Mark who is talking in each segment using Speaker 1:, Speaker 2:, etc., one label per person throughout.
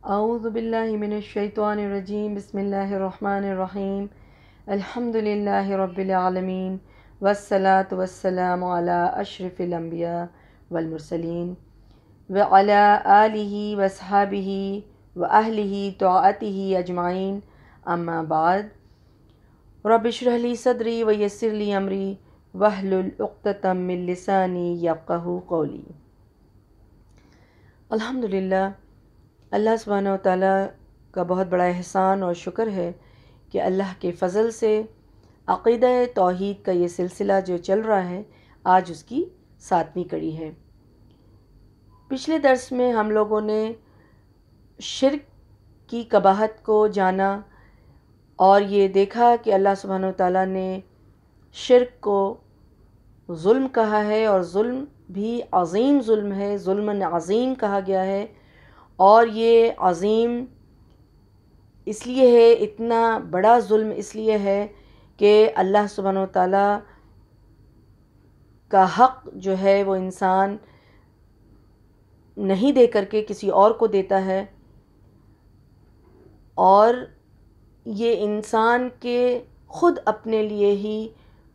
Speaker 1: اعوذ باللہ من الشیطان الرجیم بسم اللہ الرحمن الرحیم الحمد للہ رب العالمین والصلاة والسلام علی اشرف الانبیاء والمرسلین وعلی آلہ واصحابہ واہلہ طاعتہ اجمعین اما بعد رب اشرح لی صدری ویسر لی امری واحلل عقدۃ من لسانی یفقہوا قولی۔ الحمدللہ، اللہ سبحانہ و تعالیٰ کا بہت بڑا احسان اور شکر ہے کہ اللہ کے فضل سے عقیدہ توحید کا یہ سلسلہ جو چل رہا ہے آج اس کی 7ویں کڑی ہے۔ پچھلے درس میں ہم لوگوں نے شرک کی قباحت کو جانا اور یہ دیکھا کہ اللہ سبحانہ و تعالیٰ نے شرک کو ظلم کہا ہے، اور ظلم بھی عظیم ظلم ہے، ظلم عظیم کہا گیا ہے۔ اور یہ عظیم اس لیے ہے، اتنا بڑا ظلم اس لیے ہے کہ اللہ سبحانہ و تعالیٰ کا حق جو ہے وہ انسان نہیں دے کر کے کسی اور کو دیتا ہے، اور یہ انسان کے خود اپنے لیے ہی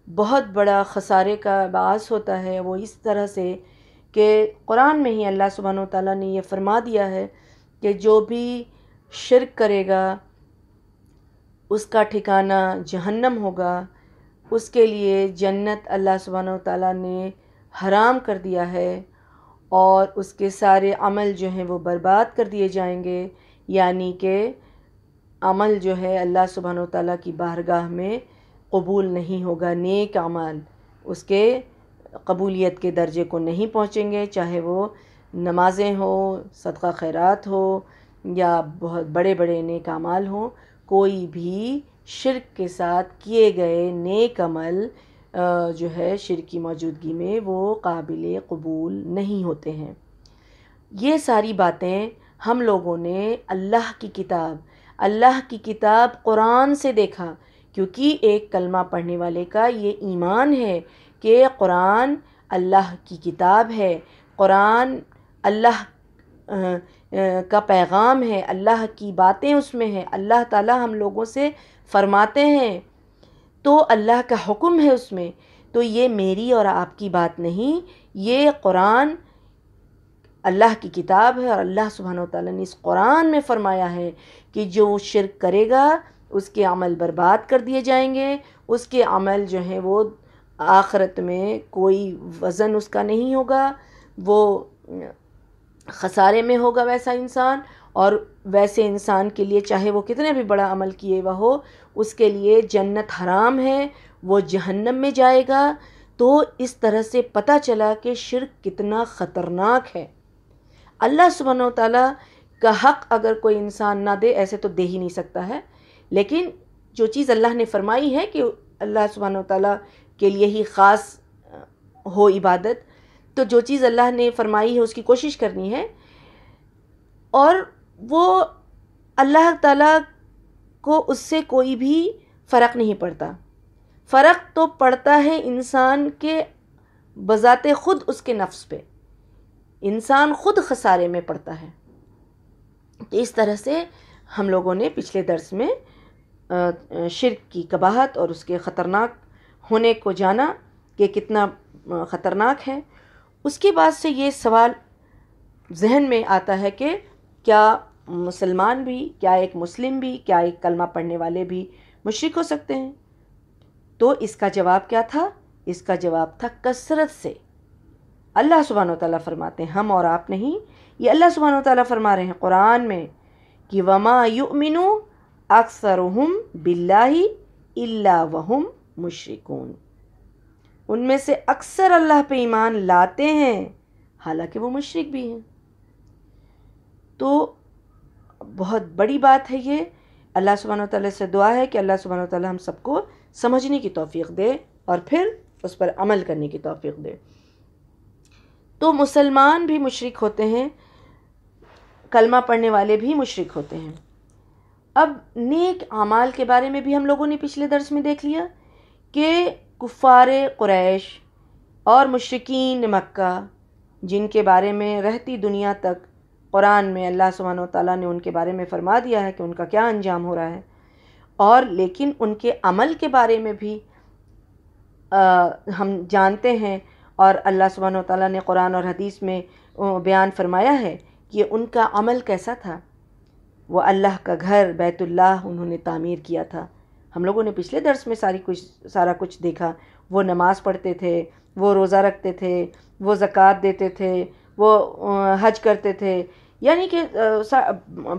Speaker 1: بہت بڑا خسارے کا باعث ہوتا ہے۔ وہ اس طرح سے کہ قرآن میں ہی اللہ سبحانہ و تعالیٰ نے یہ فرما دیا ہے کہ جو بھی شرک کرے گا اس کا ٹھکانہ جہنم ہوگا، اس کے لیے جنت اللہ سبحانہ و تعالیٰ نے حرام کر دیا ہے، اور اس کے سارے عمل جو ہیں وہ برباد کر دیے جائیں گے، یعنی کہ عمل جو ہے اللہ سبحانہ و تعالیٰ کی بارگاہ میں قبول نہیں ہوگا، نیک عمل اس کے قبولیت کے درجے کو نہیں پہنچیں گے، چاہے وہ نمازیں ہوں، صدقہ خیرات ہو، یا بہت بڑے بڑے نیک اعمال ہوں۔ کوئی بھی شرک کے ساتھ کیے گئے نیک عمل جو ہے شرک کی موجودگی میں وہ قابل قبول نہیں ہوتے ہیں۔ یہ ساری باتیں ہم لوگوں نے اللہ کی کتاب قرآن سے دیکھا، کیونکہ ایک کلمہ پڑھنے والے کا یہ ایمان ہے کہ قرآن اللہ کی کتاب ہے، قرآن اللہ کا پیغام ہے، اللہ کی باتیں اس میں ہیں، اللہ تعالیٰ ہم لوگوں سے فرماتے ہیں، تو اللہ کا حکم ہے اس میں۔ تو یہ میری اور آپ کی بات نہیں، یہ قرآن اللہ کی کتاب ہے، اور اللہ سبحانہ و تعالیٰ نے اس قرآن میں فرمایا ہے کہ جو شرک کرے گا اس کے عمل برباد کر دیے جائیں گے، اس کے عمل جو ہیں وہ آخرت میں کوئی وزن اس کا نہیں ہوگا، وہ خسارے میں ہوگا ویسا انسان، اور ویسے انسان کے لیے چاہے وہ کتنے بھی بڑا عمل کیے ہوا ہو اس کے لیے جنت حرام ہے، وہ جہنم میں جائے گا۔ تو اس طرح سے پتہ چلا کہ شرک کتنا خطرناک ہے۔ اللہ سبحانہ و تعالیٰ کا حق اگر کوئی انسان نہ دے، ایسے تو دے ہی نہیں سکتا ہے، لیکن جو چیز اللہ نے فرمائی ہے کہ اللہ سبحانہ و تعالیٰ کے لیے ہی خاص ہو عبادت، تو جو چیز اللہ نے فرمائی ہے اس کی کوشش کرنی ہے، اور وہ اللہ تعالیٰ کو اس سے کوئی بھی فرق نہیں پڑتا۔ فرق تو پڑتا ہے انسان کے بذات خود، اس کے نفس پہ انسان خود خسارے میں پڑتا ہے۔ تو اس طرح سے ہم لوگوں نے پچھلے درس میں شرک کی قباحت اور اس کے خطرناک ہونے کو جانا کہ کتنا خطرناک ہے۔ اس کے بعد سے یہ سوال ذہن میں آتا ہے کہ کیا مسلمان بھی، کیا ایک مسلم بھی، کیا ایک کلمہ پڑھنے والے بھی مشرک ہو سکتے ہیں؟ تو اس کا جواب کیا تھا؟ اس کا جواب تھا کثرت سے۔ اللہ سبحانہ و تعالیٰ فرماتے ہیں، ہم اور آپ نہیں، یہ اللہ سبحانہ و تعالیٰ فرما رہے ہیں قرآن میں کہ وَمَا يُؤْمِنُ أَكْثَرُهُمْ بِاللَّهِ إِلَّا وَهُمْ مُشْرِكُونَ۔ ان میں سے اکثر اللہ پہ ایمان لاتے ہیں حالانکہ وہ مشرک بھی ہیں۔ تو بہت بڑی بات ہے یہ۔ اللہ سبحانہ و تعالیٰ سے دعا ہے کہ اللہ سبحانہ و تعالیٰ ہم سب کو سمجھنے کی توفیق دے اور پھر اس پر عمل کرنے کی توفیق دے۔ تو مسلمان بھی مشرک ہوتے ہیں، کلمہ پڑھنے والے بھی مشرک ہوتے ہیں۔ اب نیک اعمال کے بارے میں بھی ہم لوگوں نے پچھلے درس میں دیکھ لیا کہ کفار قریش اور مشرکین مکہ، جن کے بارے میں رہتی دنیا تک قرآن میں اللہ سبحانہ و تعالیٰ نے ان کے بارے میں فرما دیا ہے کہ ان کا کیا انجام ہو رہا ہے، اور لیکن ان کے عمل کے بارے میں بھی ہم جانتے ہیں، اور اللہ سبحانہ و تعالیٰ نے قرآن اور حدیث میں بیان فرمایا ہے کہ ان کا عمل کیسا تھا۔ وہ اللہ کا گھر بیت اللہ انہوں نے تعمیر کیا تھا۔ ہم لوگوں نے پچھلے درس میں سارا کچھ دیکھا۔ وہ نماز پڑھتے تھے، وہ روزہ رکھتے تھے، وہ زکوٰۃ دیتے تھے، وہ حج کرتے تھے، یعنی کہ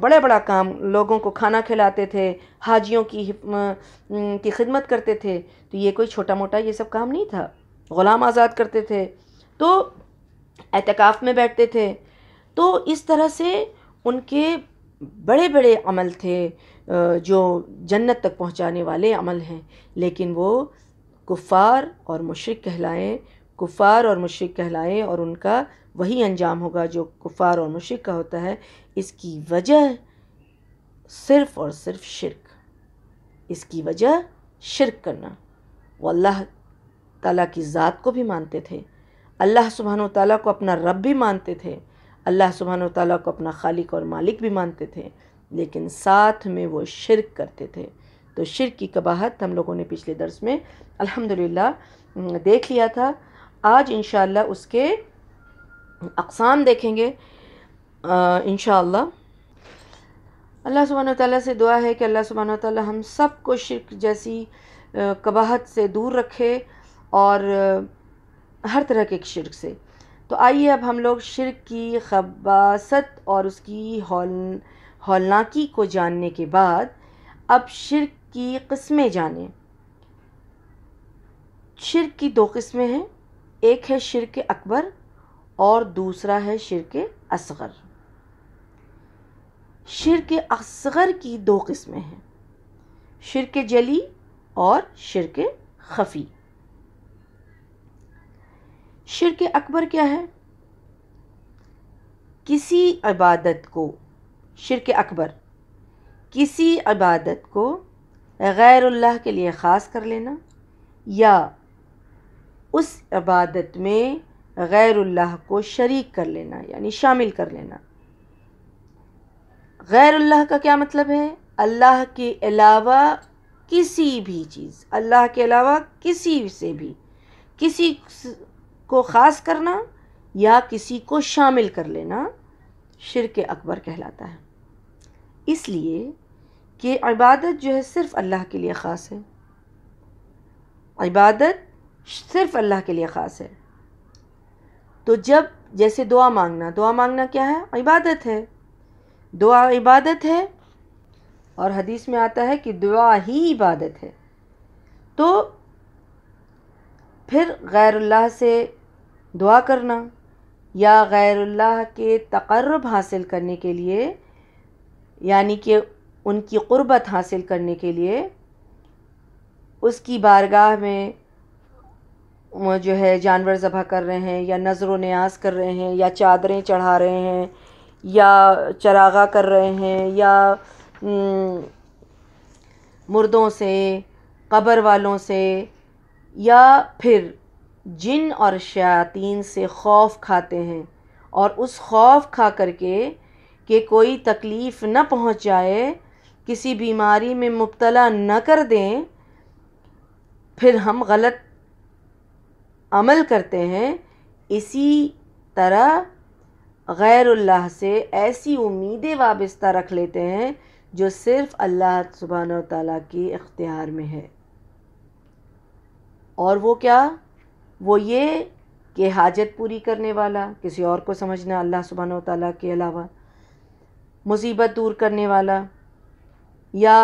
Speaker 1: بڑا کام، لوگوں کو کھانا کھلاتے تھے، حاجیوں کی خدمت کرتے تھے۔ تو یہ کوئی چھوٹا موٹا یہ سب کام نہیں تھا۔ غلام آزاد کرتے تھے، تو اعتکاف میں بیٹھتے تھے۔ تو اس طرح سے ان کے بڑے بڑے عمل تھے جو جنت تک پہنچانے والے عمل ہیں، لیکن وہ کفار اور مشرک کہلائے اور ان کا وہی انجام ہوگا جو کفار اور مشرک کا ہوتا ہے۔ اس کی وجہ صرف اور صرف اس کی وجہ شرک کرنا۔ وہ اللہ تعالیٰ کی ذات کو بھی مانتے تھے، اللہ سبحانہ و تعالیٰ کو اپنا رب بھی مانتے تھے، اللہ سبحانہ و تعالیٰ کو اپنا خالق اور مالک بھی مانتے تھے، لیکن ساتھ میں وہ شرک کرتے تھے۔ تو شرک کی قباحت ہم لوگوں نے پچھلے درس میں الحمدللہ دیکھ لیا تھا۔ آج انشاءاللہ اس کے اقسام دیکھیں گے انشاءاللہ۔ اللہ سبحانہ و تعالیٰ سے دعا ہے کہ اللہ سبحانہ و تعالیٰ ہم سب کو شرک جیسی قباحت سے دور رکھے، اور ہر طرح کے شرک سے۔ تو آئیے اب ہم لوگ شرک کی خباثت اور اس کی ہولناکی کو جاننے کے بعد اب شرک کی قسمیں جانیں۔ شرک کی 2 قسمیں ہیں، ایک ہے شرک اکبر اور دوسرا ہے شرک اصغر۔ شرک اصغر کی 2 قسمیں ہیں، شرک جلی اور شرک خفی۔ شرک اکبر کیا ہے؟ شرک اکبر کسی عبادت کو غیر اللہ کے لیے خاص کر لینا، یا اس عبادت میں غیر اللہ کو شریک کر لینا، یعنی شامل کر لینا۔ غیر اللہ کا کیا مطلب ہے؟ اللہ کے علاوہ کسی بھی چیز، اللہ کے علاوہ کسی سے بھی کسی کو خاص کرنا یا کسی کو شامل کر لینا شرک اکبر کہلاتا ہے۔ اس لیے کہ عبادت جو ہے صرف اللہ کے لیے خاص ہے، عبادت صرف اللہ کے لیے خاص ہے۔ تو جیسے دعا مانگنا کیا ہے؟ عبادت ہے، دعا عبادت ہے، اور حدیث میں آتا ہے کہ دعا ہی عبادت ہے۔ تو پھر غیر اللہ سے دعا کرنا یا غیر اللہ کے تقرب حاصل کرنے کے لیے، یعنی کہ ان کی قربت حاصل کرنے کے لیے اس کی بارگاہ میں جو ہے جانور ذبح کر رہے ہیں، یا نذر و نیاز کر رہے ہیں، یا چادریں چڑھا رہے ہیں، یا چراغاں کر رہے ہیں، یا مردوں سے، قبر والوں سے، یا پھر جن اور شیاطین سے خوف کھاتے ہیں، اور اس خوف کھا کر کے کہ کوئی تکلیف نہ پہنچ جائے، کسی بیماری میں مبتلا نہ کر دیں، پھر ہم غلط عمل کرتے ہیں۔ اسی طرح غیر اللہ سے ایسی امیدیں وابستہ رکھ لیتے ہیں جو صرف اللہ سبحانہ و تعالیٰ کے اختیار میں ہے، اور وہ کیا؟ وہ یہ کہ حاجت پوری کرنے والا، کسی اور کو سمجھنا اللہ سبحانہ و تعالیٰ کے علاوہ، مصیبت دور کرنے والا، یا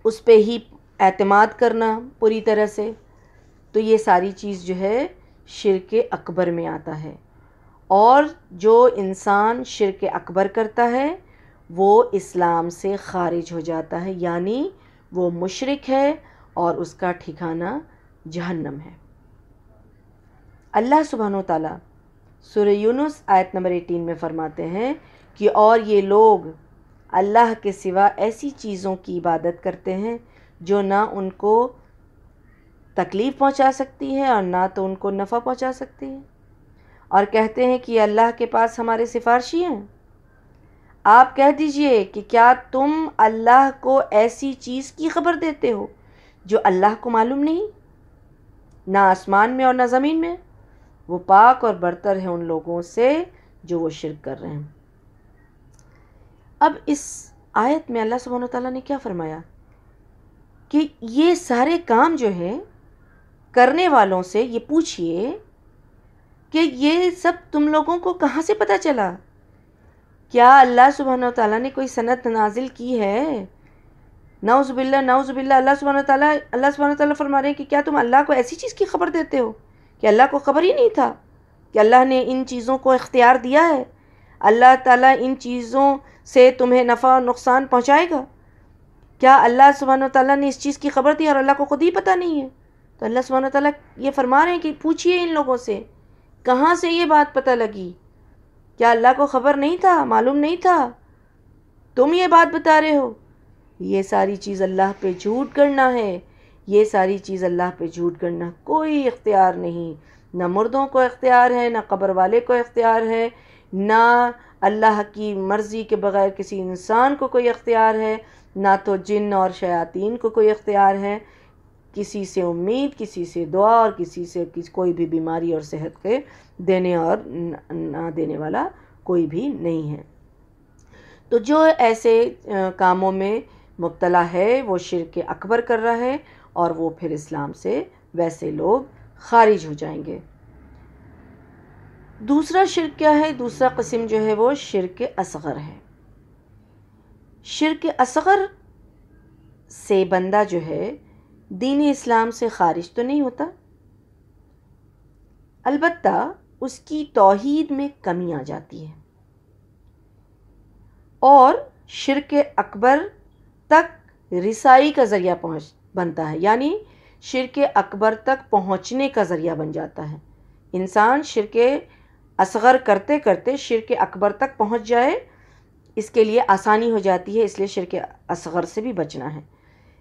Speaker 1: اس پہ ہی اعتماد کرنا پوری طرح سے۔ تو یہ ساری چیز جو ہے شرک اکبر میں آتا ہے، اور جو انسان شرک اکبر کرتا ہے وہ اسلام سے خارج ہو جاتا ہے، یعنی وہ مشرک ہے اور اس کا ٹھکانہ جہنم ہے۔ اللہ سبحانہ و تعالیٰ سورہ یونس آیت نمبر 18 میں فرماتے ہیں کہ اور یہ لوگ اللہ کے سوا ایسی چیزوں کی عبادت کرتے ہیں جو نہ ان کو تکلیف پہنچا سکتی ہے اور نہ تو ان کو نفع پہنچا سکتی ہے، اور کہتے ہیں کہ یہ اللہ کے پاس ہمارے سفارشی ہیں۔ آپ کہہ دیجئے کہ کیا تم اللہ کو ایسی چیز کی خبر دیتے ہو جو اللہ کو معلوم نہیں، نہ آسمان میں اور نہ زمین میں؟ وہ پاک اور برتر ہے ان لوگوں سے جو وہ شرک کر رہے ہیں۔ اب اس آیت میں اللہ سبحانہ وتعالیٰ نے کیا فرمایا کہ یہ سارے کام جو ہے کرنے والوں سے یہ پوچھئے کہ یہ سب تم لوگوں کو کہاں سے پتہ چلا؟ کیا اللہ سبحانہ وتعالیٰ نے کوئی سند نازل کی ہے؟ نعوذ باللہ نعوذ باللہ۔ اللہ سبحانہ وتعالیٰ فرما رہے ہیں کہ کیا تم اللہ کو ایسی چیز کی خبر دیتے ہو کہ اللہ کو خبر ہی نہیں تھا کہ اللہ نے ان چیزوں کو اختیار دیا ہے، اللہ تعالیٰ ان چیزوں سے تمہیں نفع اور نقصان پہنچائے گا؟ کیا اللہ سبحانہ وتعالیٰ نے اس چیز کی خبر دی اور اللہ کو خود ہی پتہ نہیں ہے؟ تو اللہ سبحانہ وتعالیٰ یہ فرما رہے ہیں کہ پوچھئے ان لوگوں سے کہاں سے یہ بات پتہ لگی؟ کیا اللہ کو خبر نہیں تھا، معلوم نہیں تھا؟ تم یہ بات بتا رہے ہو؟ یہ ساری چیز اللہ پہ جھوٹ کرنا ہے، یہ ساری چیز اللہ پہ جھوٹ کرنا۔ کوئی اختیار نہیں، نہ مردوں کو اختیار ہے، نہ قبر والے کو اختیار ہے، نہ اللہ کی مرضی کے بغیر کسی انسان کو کوئی اختیار ہے، نہ تو جن اور شیاطین کو کوئی اختیار ہے۔ کسی سے امید، کسی سے دعا اور کسی سے کوئی بھی بیماری اور صحت کے دینے اور نہ دینے والا کوئی بھی نہیں ہے۔ تو جو ایسے کاموں میں مبتلا ہے وہ شرک اکبر کر رہا ہے، اور وہ پھر اسلام سے ویسے لوگ خارج ہو جائیں گے۔ دوسرا شرک کیا ہے؟ دوسرا قسم جو ہے وہ شرک اصغر ہے۔ شرک اصغر سے بندہ جو ہے دین اسلام سے خارج تو نہیں ہوتا، البتہ اس کی توحید میں کمی آ جاتی ہے اور شرک اکبر تک رسائی کا ذریعہ بنتا ہے، یعنی شرک اکبر تک پہنچنے کا ذریعہ بن جاتا ہے۔ انسان شرک اصغر کرتے کرتے شرک اکبر تک پہنچ جائے، اس کے لیے آسانی ہو جاتی ہے، اس لیے شرک اصغر سے بھی بچنا ہے۔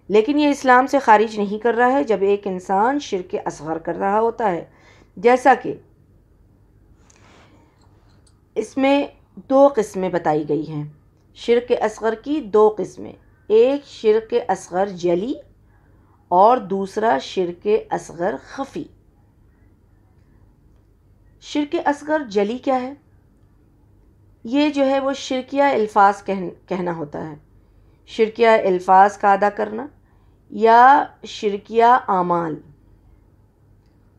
Speaker 1: لیکن یہ اسلام سے خارج نہیں کر رہا ہے جب ایک انسان شرک اصغر کر رہا ہوتا ہے، جیسا کہ اس میں دو قسمیں بتائی گئی ہیں۔ شرک اصغر کی دو قسمیں، ایک شرک اصغر جلی اور دوسرا شرک اصغر خفی۔ شرک اصغر جلی کیا ہے؟ یہ جو ہے وہ شرکیہ الفاظ کہنا ہوتا ہے، شرکیہ الفاظ کا ادا کرنا یا شرکیہ اعمال،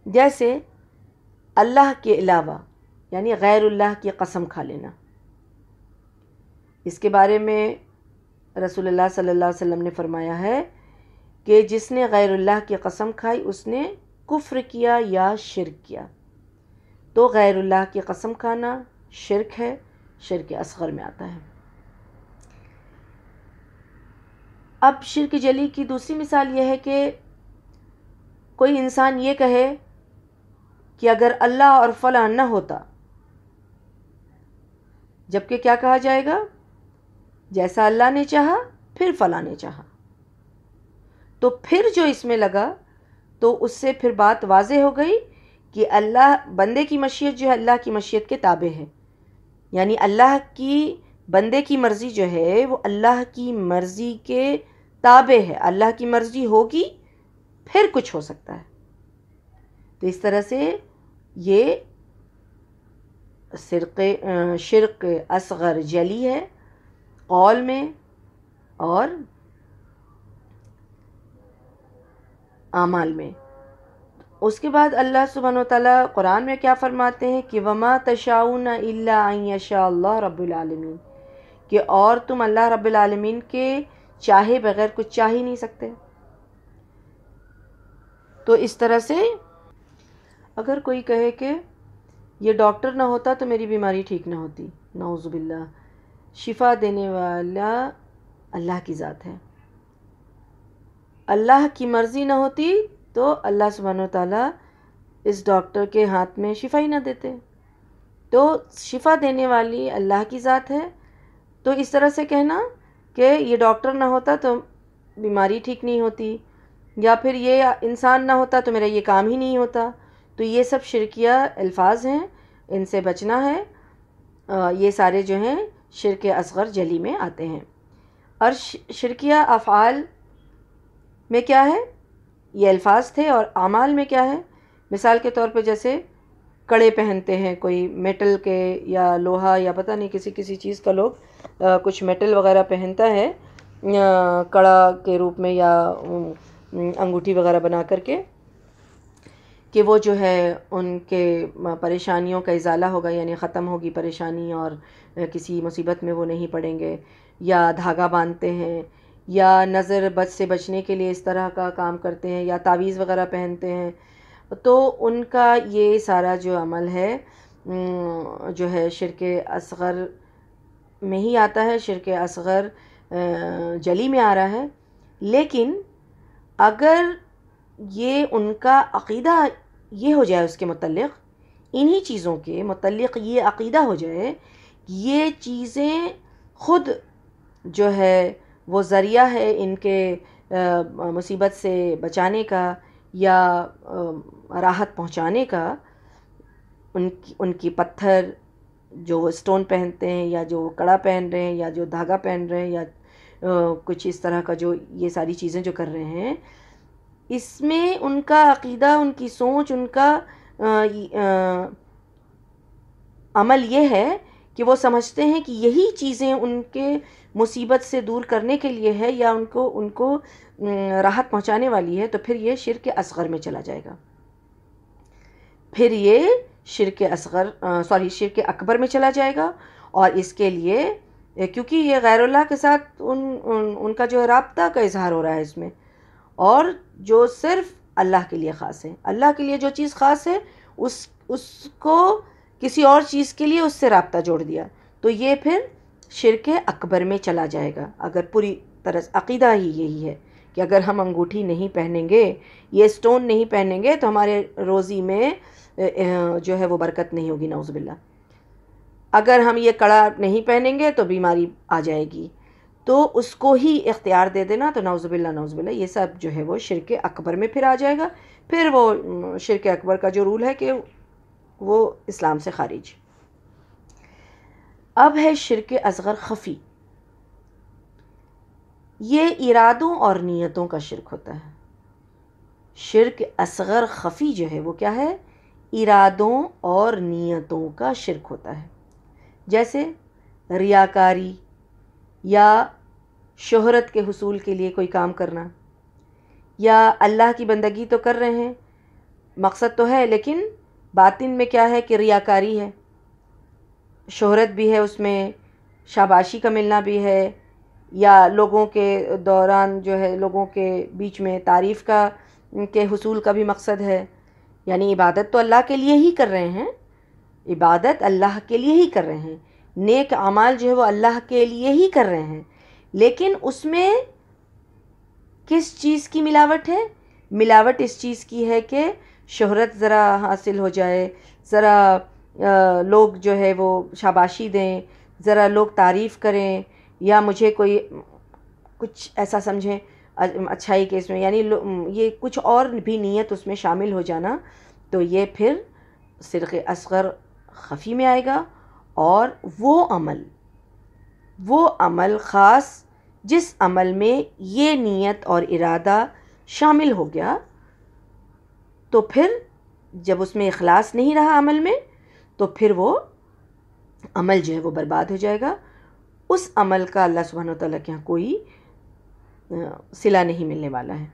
Speaker 1: جیسے اللہ کے علاوہ یعنی غیر اللہ کی قسم کھا لینا۔ اس کے بارے میں رسول اللہ صلی اللہ علیہ وسلم نے فرمایا ہے کہ جس نے غیر اللہ کی قسم کھائی اس نے کفر کیا یا شرک کیا۔ تو غیر اللہ کی قسم کھانا شرک ہے، شرک اصغر میں آتا ہے۔ اب شرک جلی کی دوسری مثال یہ ہے کہ کوئی انسان یہ کہے کہ اگر اللہ اور فلاں نہ ہوتا، جبکہ کیا کہا جائے گا؟ جیسا اللہ نے چاہا پھر فلاں نے چاہا۔ تو پھر جو اس میں لگا تو اس سے پھر بات واضح ہو گئی کہ اللہ بندے کی مشیت جو ہے اللہ کی مشیت کے تابع ہے، یعنی اللہ کی بندے کی مرضی جو ہے وہ اللہ کی مرضی کے تابع ہے، اللہ کی مرضی ہوگی پھر کچھ ہو سکتا ہے۔ تو اس طرح سے یہ شرک اصغر جلی ہے قول میں اور اعمال میں۔ اس کے بعد اللہ سبحانہ وتعالیٰ قرآن میں کیا فرماتے ہیں کہ وَمَا تَشَاءُونَ إِلَّا أَن يَشَاءَ اللَّهُ رَبُّ الْعَالَمِينَ، کہ اور تم اللہ رب العالمین کے چاہے بغیر کچھ چاہ ہی نہیں سکتے۔ تو اس طرح سے اگر کوئی کہے کہ یہ ڈاکٹر نہ ہوتا تو میری بیماری ٹھیک نہ ہوتی، نعوذ باللہ، شفا دینے والا اللہ کی ذات ہے، اللہ کی مرضی نہ ہوتی تو اللہ سبحانہ وتعالیٰ اس ڈاکٹر کے ہاتھ میں شفا ہی نہ دیتے۔ تو شفا دینے والی اللہ کی ذات ہے، تو اس طرح سے کہنا کہ یہ ڈاکٹر نہ ہوتا تو بیماری ٹھیک نہیں ہوتی، یا پھر یہ انسان نہ ہوتا تو میرا یہ کام ہی نہیں ہوتا، تو یہ سب شرکیہ الفاظ ہیں ان سے بچنا ہے. یہ سارے جو ہیں شرک اصغر جلی میں آتے ہیں. اور شرکیہ افعال میں کیا ہے؟ یہ الفاظ تھے. اور اعمال میں کیا ہے؟ مثال کے طور پہ جیسے کڑے پہنتے ہیں کوئی میٹل کے یا لوہا یا پتہ نہیں کسی چیز کا، لوگ کچھ میٹل وغیرہ پہنتا ہے کڑا کے روپ میں یا انگوٹھی وغیرہ بنا کر کے، کہ وہ جو ہے ان کے پریشانیوں کا ازالہ ہوگا، یعنی ختم ہوگی پریشانی اور کسی مصیبت میں وہ نہیں پڑیں گے. یا دھاگا باندھتے ہیں، یا نظر بد سے بچنے کے لیے اس طرح کا کام کرتے ہیں، یا تعویذ وغیرہ پہنتے ہیں. تو ان کا یہ سارا جو عمل ہے جو ہے شرک اصغر میں ہی آتا ہے، شرک اصغر جلی میں آ رہا ہے. لیکن اگر یہ ان کا عقیدہ یہ ہو جائے، اس کے متعلق انہی چیزوں کے متعلق یہ عقیدہ ہو جائے، یہ چیزیں خود جو ہے وہ ذریعہ ہے ان کے مصیبت سے بچانے کا یا راحت پہنچانے کا. ان کی پتھر جو وہ اسٹون پہنتے ہیں، یا جو کڑا پہن رہے ہیں، یا جو دھاگا پہن رہے ہیں، یا کچھ اس طرح کا جو یہ ساری چیزیں جو کر رہے ہیں، اس میں ان کا عقیدہ، ان کی سوچ، ان کا عمل یہ ہے کہ وہ سمجھتے ہیں کہ یہی چیزیں ان کے مصیبت سے دور کرنے کے لیے ہے یا ان کو راحت پہنچانے والی ہے. تو پھر یہ شرک اصغر میں چلا جائے گا. پھر یہ شرک اکبر میں چلا جائے گا. اور اس کے لیے کیونکہ یہ غیر اللہ کے ساتھ ان کا جو رابطہ کا اظہار ہو رہا ہے اس میں، اور جو صرف اللہ کے لیے خاص ہے، اللہ کے لیے جو چیز خاص ہے اس کو کسی اور چیز کے لیے اس سے رابطہ جوڑ دیا، تو یہ پھر شرک اکبر میں چلا جائے گا. اگر پوری طرح عقیدہ ہی یہی ہے کہ اگر ہم انگوٹھی نہیں پہنیں گے، یہ اسٹون نہیں پہنیں گے، تو ہمارے روزی میں جو ہے وہ برکت نہیں ہوگی، نعوذ باللہ. اگر ہم یہ کڑا نہیں پہنیں گے تو بیماری آ جائے گی، تو اس کو ہی اختیار دے دینا، تو نعوذ باللہ نعوذ باللہ یہ سب جو ہے وہ شرک اکبر میں پھر آ جائے گا. پھر وہ شرک اکبر کا جو رول ہے کہ وہ اسلام سے خارج. اب ہے شرک اصغر خفی. یہ ارادوں اور نیتوں کا شرک ہوتا ہے. شرک اصغر خفی جو ہے وہ کیا ہے؟ ارادوں اور نیتوں کا شرک ہوتا ہے. جیسے ریاکاری یا شہرت کے حصول کے لیے کوئی کام کرنا، یا اللہ کی بندگی تو کر رہے ہیں، مقصد تو ہے، لیکن باطن میں کیا ہے کہ ریاکاری ہے، شہرت بھی ہے، اس میں شاباشی کا ملنا بھی ہے، یا لوگوں کے دوران جو ہے لوگوں کے بیچ میں تعریف کے حصول کا بھی مقصد ہے. یعنی عبادت تو اللہ کے لیے ہی کر رہے ہیں، عبادت اللہ کے لیے ہی کر رہے ہیں، نیک اعمال جو ہے وہ اللہ کے لیے ہی کر رہے ہیں، لیکن اس میں کس چیز کی ملاوٹ ہے؟ ملاوٹ اس چیز کی ہے کہ شہرت ذرا حاصل ہو جائے، ذرا لوگ جو ہے وہ شاباشی دیں، ذرا لوگ تعریف کریں، یا مجھے کوئی کچھ ایسا سمجھیں اچھائی کے اس میں، یعنی یہ کچھ اور بھی نیت اس میں شامل ہو جانا، تو یہ پھر شرک اصغر خفی میں آئے گا. اور وہ عمل خاص جس عمل میں یہ نیت اور ارادہ شامل ہو گیا، تو پھر جب اس میں اخلاص نہیں رہا عمل میں، تو پھر وہ عمل جو ہے وہ برباد ہو جائے گا. اس عمل کا اللہ سبحانہ وتعالیٰ کے یہاں کوئی صلہ نہیں ملنے والا ہے.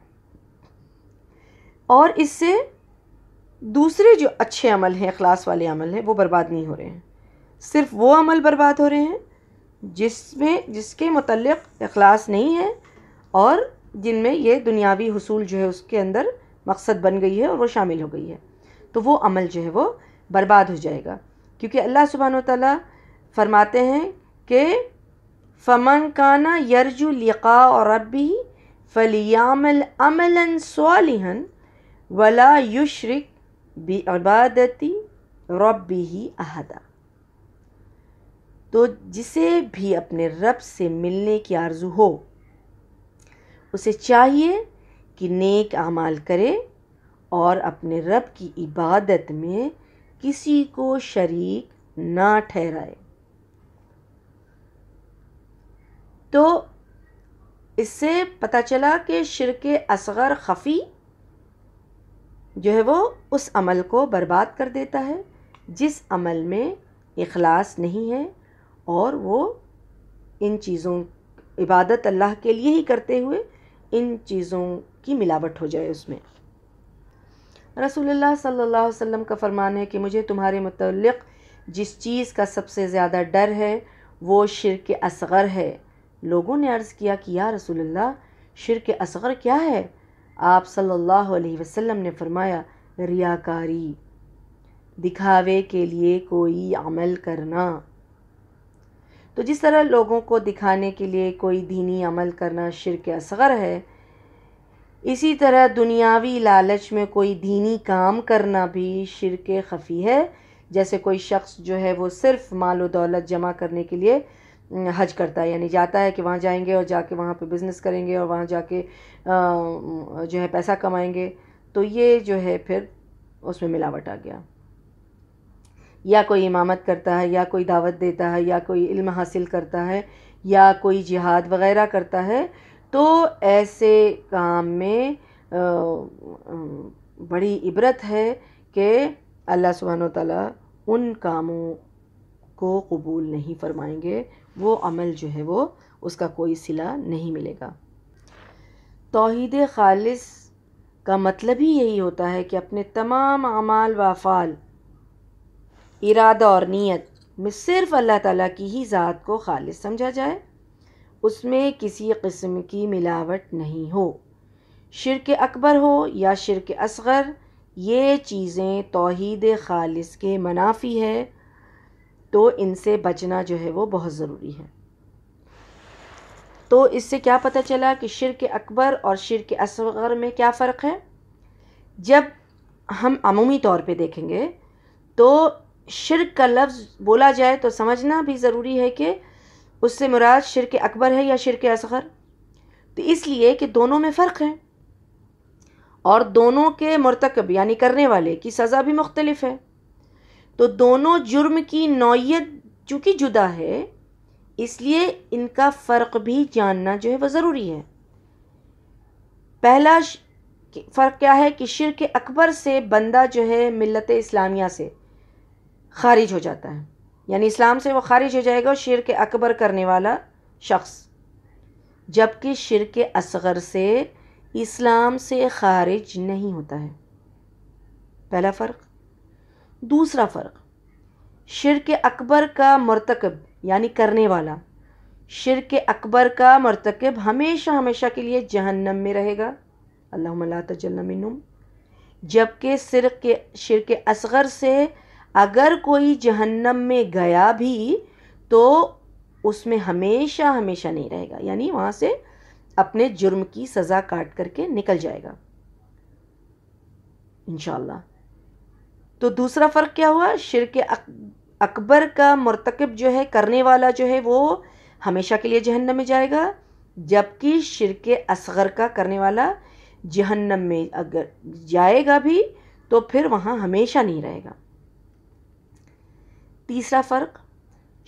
Speaker 1: اور اس سے دوسرے جو اچھے عمل ہیں، اخلاص والے عمل ہیں، وہ برباد نہیں ہو رہے ہیں. صرف وہ عمل برباد ہو رہے ہیں جس کے متعلق اخلاص نہیں ہے، اور جن میں یہ دنیاوی حصول جو ہے اس کے اندر مقصد بن گئی ہے اور وہ شامل ہو گئی ہے. تو وہ عمل جو ہے وہ برباد ہو جائے گا، کیونکہ اللہ سبحانہ وتعالیٰ فرماتے ہیں کہ فَمَنْ كَانَ يَرْجُو لِقَاءَ رَبِّهِ فَلْيَعْمَلْ عَمَلًا صَالِحًا وَلَا يُشْرِكْ بِعِبَادَةِ رَبِّهِ أَحَدًا. تو جسے بھی اپنے رب سے ملنے کی آرزو ہو، اسے چاہیے کہ نیک اعمال کرے اور اپنے رب کی عبادت میں کسی کو شریک نہ ٹھہرائے۔ تو اس سے پتہ چلا کہ شرک اصغر خفی جو ہے وہ اس عمل کو برباد کر دیتا ہے جس عمل میں اخلاص نہیں ہے، اور وہ ان چیزوں عبادت اللہ کے لیے ہی کرتے ہوئے ان چیزوں کی ملاوٹ ہو جائے اس میں۔ رسول اللہ صلی اللہ علیہ وسلم کا فرمان ہے کہ مجھے تمہارے متعلق جس چیز کا سب سے زیادہ ڈر ہے وہ شرک اصغر ہے۔ لوگوں نے عرض کیا کہ یا رسول اللہ شرک اصغر کیا ہے؟ آپ صلی اللہ علیہ وسلم نے فرمایا ریاکاری، دکھاوے کے لیے کوئی عمل کرنا۔ تو جس طرح لوگوں کو دکھانے کے لیے کوئی دینی عمل کرنا شرک اصغر ہے، اسی طرح دنیاوی لالچ میں کوئی دینی کام کرنا بھی شرک خفی ہے۔ جیسے کوئی شخص جو ہے وہ صرف مال و دولت جمع کرنے کے لیے حج کرتا ہے، یعنی جاتا ہے کہ وہاں جائیں گے اور جا کے وہاں پہ بزنس کریں گے اور وہاں جا کے جو ہے پیسہ کمائیں گے، تو یہ جو ہے پھر اس میں ملاوٹ آ گیا۔ یا کوئی امامت کرتا ہے، یا کوئی دعوت دیتا ہے، یا کوئی علم حاصل کرتا ہے، یا کوئی جہاد وغیرہ کرتا ہے، تو ایسے کام میں بڑی عبرت ہے کہ اللہ سبحانہ وتعالیٰ ان کاموں کو قبول نہیں فرمائیں گے، وہ عمل جو ہے وہ اس کا کوئی صلہ نہیں ملے گا۔ توحید خالص کا مطلب ہی یہی ہوتا ہے کہ اپنے تمام اعمال و افعال، ارادہ اور نیت میں صرف اللہ تعالیٰ کی ہی ذات کو خالص سمجھا جائے، اس میں کسی قسم کی ملاوٹ نہیں ہو۔ شرک اکبر ہو یا شرک اصغر، یہ چیزیں توحید خالص کے منافی ہے، تو ان سے بچنا جو ہے وہ بہت ضروری ہے۔ تو اس سے کیا پتہ چلا کہ شرک اکبر اور شرک اصغر میں کیا فرق ہے؟ جب ہم عمومی طور پہ دیکھیں گے تو شرک کا لفظ بولا جائے تو سمجھنا بھی ضروری ہے کہ اس سے مراد شرک اکبر ہے یا شرک اصغر۔ تو اس لیے کہ دونوں میں فرق ہے اور دونوں کے مرتکب یعنی کرنے والے کی سزا بھی مختلف ہے، تو دونوں جرم کی نوعیت چونکہ جدا ہے، اس لیے ان کا فرق بھی جاننا جو ہے وہ ضروری ہے۔ پہلا فرق کیا ہے کہ شرک اکبر سے بندہ جو ہے ملت اسلامیہ سے خارج ہو جاتا ہے، یعنی اسلام سے وہ خارج ہو جائے گا شرک اکبر کرنے والا شخص، جبکہ شرک اصغر سے اسلام سے خارج نہیں ہوتا ہے۔ پہلا فرق۔ دوسرا فرق، شرک اکبر کا مرتکب یعنی کرنے والا، شرک اکبر کا مرتکب ہمیشہ ہمیشہ کے لیے جہنم میں رہے گا، اللہم لا تجعلنا منہم، جبکہ شرک اصغر سے اگر کوئی جہنم میں گیا بھی تو اس میں ہمیشہ ہمیشہ نہیں رہے گا، یعنی وہاں سے اپنے جرم کی سزا کاٹ کر کے نکل جائے گا انشاءاللہ۔ تو دوسرا فرق کیا ہوا؟ شرک اکبر کا مرتکب جو ہے کرنے والا جو ہے وہ ہمیشہ کے لیے جہنم میں جائے گا، جبکہ شرک اصغر کا کرنے والا جہنم میں اگر جائے گا بھی تو پھر وہاں ہمیشہ نہیں رہے گا۔ تیسرا فرق،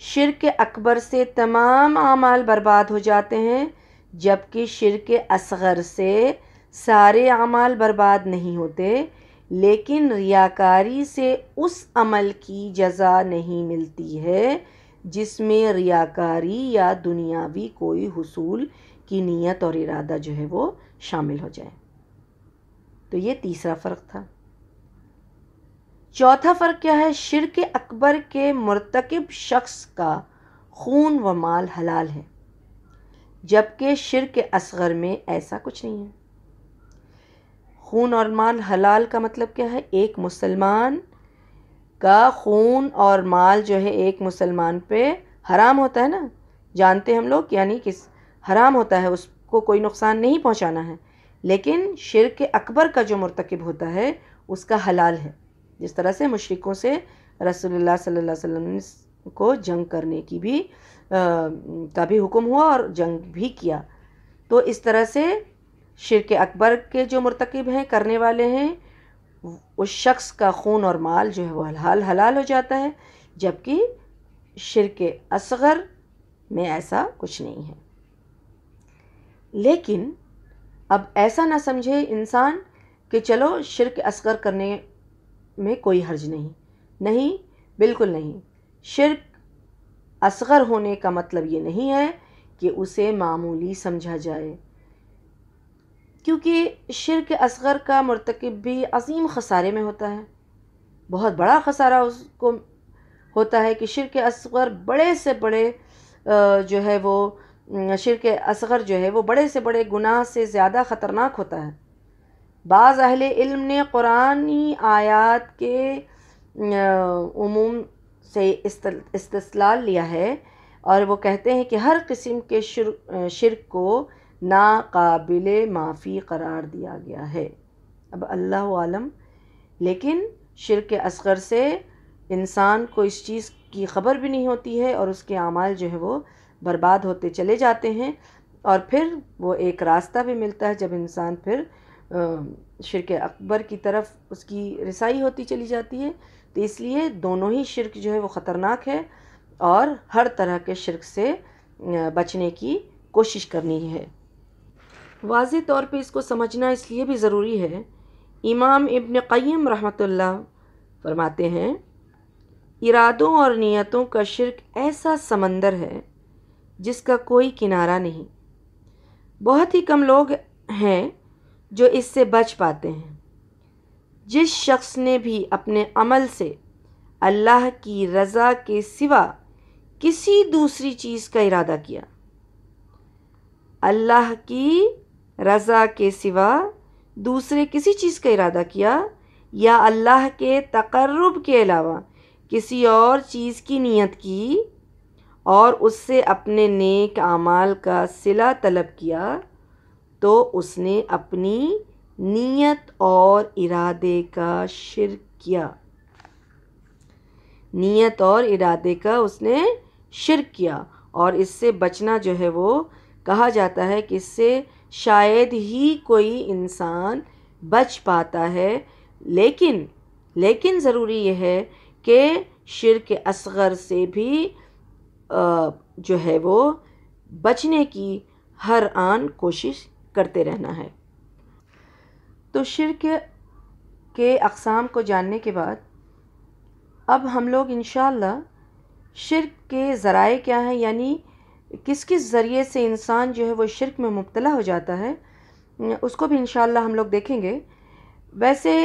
Speaker 1: شرک اکبر سے تمام اعمال برباد ہو جاتے ہیں، جبکہ شرک اصغر سے سارے اعمال برباد نہیں ہوتے، لیکن ریاکاری سے اس عمل کی جزا نہیں ملتی ہے جس میں ریاکاری یا دنیاوی کوئی حصول کی نیت اور ارادہ جو ہے وہ شامل ہو جائے۔ تو یہ تیسرا فرق تھا۔ چوتھا فرق کیا ہے؟ شرک اکبر کے مرتکب شخص کا خون و مال حلال ہے، جبکہ شرک اصغر میں ایسا کچھ نہیں ہے۔ خون اور مال حلال کا مطلب کیا ہے؟ ایک مسلمان کا خون اور مال جو ہے ایک مسلمان پہ حرام ہوتا ہے نا، جانتے ہم لوگ، یعنی کہ حرام ہوتا ہے، اس کو کوئی نقصان نہیں پہنچانا ہے، لیکن شرک اکبر کا جو مرتکب ہوتا ہے اس کا حلال ہے۔ جس طرح سے مشرکوں سے رسول اللہ صلی اللہ علیہ وسلم کو جنگ کرنے کی بھی کا بھی حکم ہوا اور جنگ بھی کیا، تو اس طرح سے شرک اکبر کے جو مرتکب ہیں کرنے والے ہیں اس شخص کا خون اور مال جو ہے وہ حلال ہو جاتا ہے، جبکہ شرک اصغر میں ایسا کچھ نہیں ہے۔ لیکن اب ایسا نہ سمجھے انسان کہ چلو شرک اصغر کرنے میں کوئی حرج نہیں، بالکل نہیں۔ شرک اصغر ہونے کا مطلب یہ نہیں ہے کہ اسے معمولی سمجھا جائے، کیونکہ شرک اصغر کا مرتکب بھی عظیم خسارے میں ہوتا ہے، بہت بڑا خسارہ اس کو ہوتا ہے کہ شرک اصغر بڑے سے بڑے جو ہے وہ شرک اصغر جو ہے وہ بڑے سے بڑے گناہ سے زیادہ خطرناک ہوتا ہے۔ بعض اہل علم نے قرآنی آیات کے عموم سے استدلال لیا ہے، اور وہ کہتے ہیں کہ ہر قسم کے شرک کو ناقابل معافی قرار دیا گیا ہے۔ اب اللہ عالم، لیکن شرک اصغر سے انسان کو اس چیز کی خبر بھی نہیں ہوتی ہے، اور اس کے اعمال جو ہے وہ برباد ہوتے چلے جاتے ہیں، اور پھر وہ ایک راستہ بھی ملتا ہے جب انسان پھر شرک اکبر کی طرف اس کی رسائی ہوتی چلی جاتی ہے۔ تو اس لیے دونوں ہی شرک جو ہے وہ خطرناک ہے، اور ہر طرح کے شرک سے بچنے کی کوشش کرنی ہے۔ واضح طور پہ اس کو سمجھنا اس لیے بھی ضروری ہے، امام ابن قیم رحمۃ اللہ فرماتے ہیں، ارادوں اور نیتوں کا شرک ایسا سمندر ہے جس کا کوئی کنارہ نہیں، بہت ہی کم لوگ ہیں جو اس سے بچ پاتے ہیں۔ جس شخص نے بھی اپنے عمل سے اللہ کی رضا کے سوا کسی دوسری چیز کا ارادہ کیا، اللہ کی رضا کے سوا دوسرے کسی چیز کا ارادہ کیا، یا اللہ کے تقرب کے علاوہ کسی اور چیز کی نیت کی، اور اس سے اپنے نیک اعمال کا صلہ طلب کیا، تو اس نے اپنی نیت اور ارادے کا شرک کیا۔ نیت اور ارادے کا اس نے شرک کیا، اور اس سے بچنا جو ہے وہ کہا جاتا ہے کہ اس سے شاید ہی کوئی انسان بچ پاتا ہے، لیکن ضروری یہ ہے کہ شرک اصغر سے بھی جو ہے وہ بچنے کی ہر آن کوشش کرتے رہنا ہے۔ تو شرک کے اقسام کو جاننے کے بعد اب ہم لوگ انشاءاللہ شرک کے ذرائع کیا ہیں، یعنی کس ذریعے سے انسان جو ہے وہ شرک میں مبتلا ہو جاتا ہے، اس کو بھی انشاءاللہ ہم لوگ دیکھیں گے۔ ویسے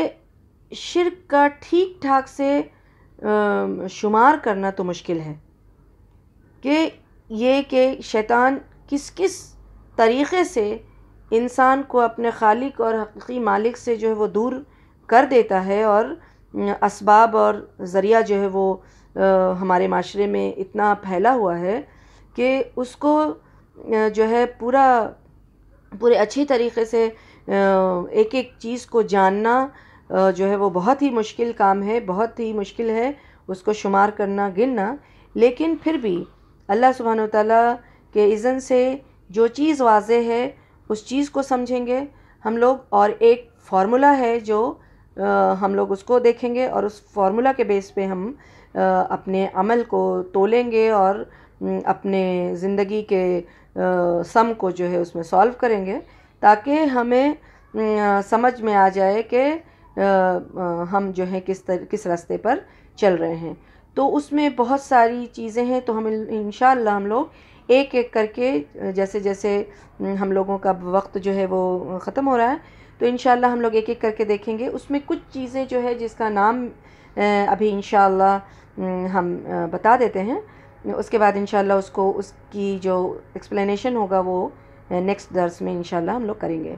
Speaker 1: شرک کا ٹھیک ٹھاک سے شمار کرنا تو مشکل ہے کہ یہ کہ شیطان کس طریقے سے انسان کو اپنے خالق اور حقیقی مالک سے جو ہے وہ دور کر دیتا ہے، اور اسباب اور ذریعہ جو ہے وہ ہمارے معاشرے میں اتنا پھیلا ہوا ہے کہ اس کو جو ہے پورے اچھی طریقے سے ایک ایک چیز کو جاننا جو ہے وہ بہت ہی مشکل کام ہے، بہت ہی مشکل ہے اس کو شمار کرنا، گننا۔ لیکن پھر بھی اللہ سبحانہ وتعالیٰ کے اذن سے جو چیز واضح ہے اس چیز کو سمجھیں گے ہم لوگ، اور ایک فارمولا ہے جو ہم لوگ اس کو دیکھیں گے، اور اس فارمولا کے بیس پہ ہم اپنے عمل کو تولیں گے، اور اپنے زندگی کے سم کو جو ہے اس میں سالو کریں گے، تاکہ ہمیں سمجھ میں آ جائے کہ ہم جو ہے کس راستے پر چل رہے ہیں۔ تو اس میں بہت ساری چیزیں ہیں، تو ہم انشاءاللہ ہم لوگ ایک ایک کر کے جیسے جیسے ہم لوگوں کا وقت جو ہے وہ ختم ہو رہا ہے، تو انشاءاللہ ہم لوگ ایک ایک کر کے دیکھیں گے۔ اس میں کچھ چیزیں جو ہے جس کا نام ابھی انشاءاللہ ہم بتا دیتے ہیں، اس کے بعد انشاءاللہ اس کی جو ایکسپلینیشن ہوگا وہ نیکسٹ درس میں انشاءاللہ ہم لوگ کریں گے۔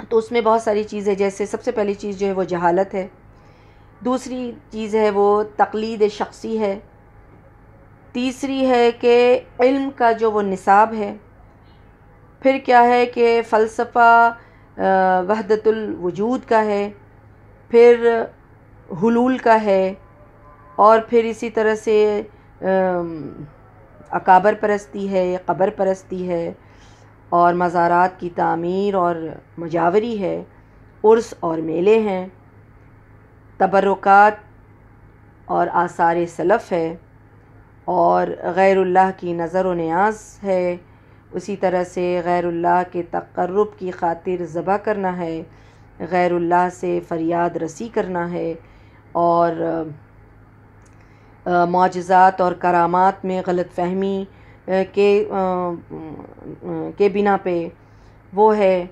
Speaker 1: تو اس میں بہت ساری چیزیں، جیسے سب سے پہلی چیز جو ہے وہ جہالت ہے، دوسری چیز ہے وہ تقلید شخصی ہے، تیسری ہے کہ علم کا جو وہ نصاب ہے، پھر کیا ہے کہ فلسفہ وحدت الوجود کا ہے، پھر حلول کا ہے، اور پھر اسی طرح سے اکابر پرستی ہے، قبر پرستی ہے، اور مزارات کی تعمیر اور مجاوری ہے، عرس اور میلے ہیں، تبرکات اور آثار سلف ہے، اور غیر اللہ کی نظر و نیاز ہے، اسی طرح سے غیر اللہ کے تقرب کی خاطر ذبح کرنا ہے، غیر اللہ سے فریاد رسی کرنا ہے، اور معجزات اور کرامات میں غلط فہمی کے بنا پہ وہ ہے۔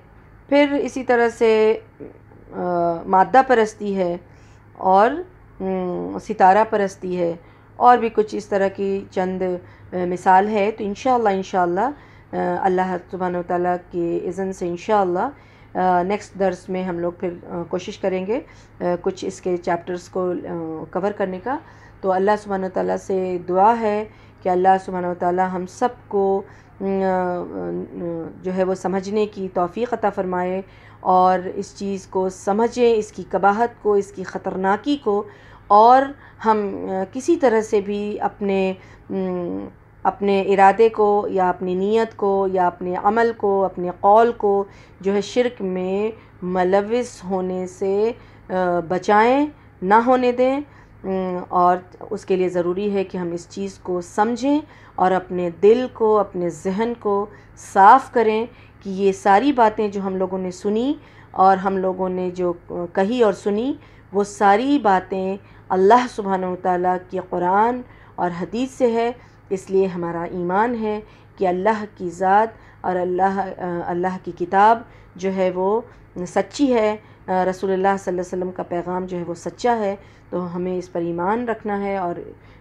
Speaker 1: پھر اسی طرح سے مادہ پرستی ہے، اور ستارہ پرستی ہے، اور بھی کچھ اس طرح کی چند مثال ہے۔ تو انشاءاللہ اللہ سبحانہ و تعالیٰ کی اذن سے انشاءاللہ نیکسٹ درس میں ہم لوگ پھر کوشش کریں گے کچھ اس کے چیپٹرز کو کور کرنے کا۔ تو اللہ سبحانہ و تعالیٰ سے دعا ہے کہ اللہ سبحانہ و تعالیٰ ہم سب کو جو ہے وہ سمجھنے کی توفیق عطا فرمائے، اور اس چیز کو سمجھیں، اس کی قباحت کو، اس کی خطرناکی کو، اور ہم کسی طرح سے بھی اپنے ارادے کو یا اپنی نیت کو یا اپنے عمل کو، اپنے قول کو جو ہے شرک میں ملوث ہونے سے بچائیں، نہ ہونے دیں، اور اس کے لیے ضروری ہے کہ ہم اس چیز کو سمجھیں اور اپنے دل کو، اپنے ذہن کو صاف کریں کہ یہ ساری باتیں جو ہم لوگوں نے سنی اور ہم لوگوں نے جو کہی اور سنی، وہ ساری باتیں اللہ سبحانہ و تعالیٰ کی قرآن اور حدیث سے ہے۔ اس لیے ہمارا ایمان ہے کہ اللہ کی ذات اور اللہ کی کتاب جو ہے وہ سچی ہے، رسول اللہ صلی اللہ علیہ وسلم کا پیغام جو ہے وہ سچا ہے۔ تو ہمیں اس پر ایمان رکھنا ہے اور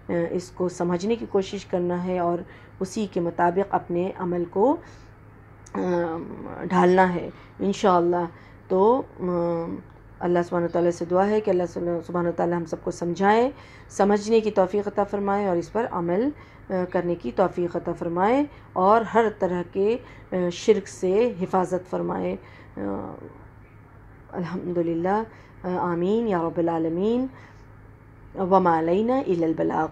Speaker 1: اس کو سمجھنے کی کوشش کرنا ہے، اور اسی کے مطابق اپنے عمل کو ڈھالنا ہے انشاءاللہ۔ تو اللہ سبحانہ وتعالیٰ سے دعا ہے کہ اللہ سبحانہ وتعالیٰ ہم سب کو سمجھائے، سمجھنے کی توفیق عطا فرمائے، اور اس پر عمل کرنے کی توفیق عطا فرمائے، اور ہر طرح کے شرک سے حفاظت فرمائے۔ الحمدللہ، آمین یا رب العالمین، وما علینا الا البلاغ۔